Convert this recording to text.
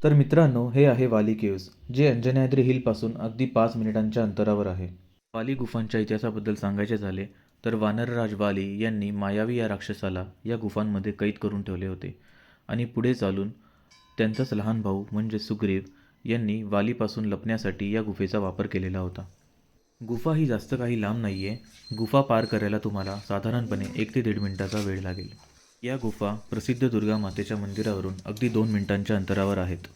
तर मित्रांनो, हे आहे वाली केव्ज, जे अंजनाद्री हिलपासून अगदी 5 मिनिटांच्या अंतरावर आहे. वाली गुफांच्या इतिहासाबद्दल सांगायचे झाले तर वानरराज वाली यांनी मायावी या राक्षसाला या गुफांमध्ये कैद करून ठेवले होते आणि पुढे चालून त्यांचाच लहान भाऊ म्हणजे सुग्रीव यांनी वालीपासून लपण्यासाठी या गुफेचा वापर केलेला होता. गुफा ही जास्त काही लांब नाही आहे. गुफा पार करायला तुम्हाला साधारणपणे 1 ते 1.5 मिनिटाचा वेळ लागेल. या गुफा प्रसिद्ध दुर्गा मातेच्या मंदिरावरून अगदी 2 मिनिटांच्या अंतरावर आहेत.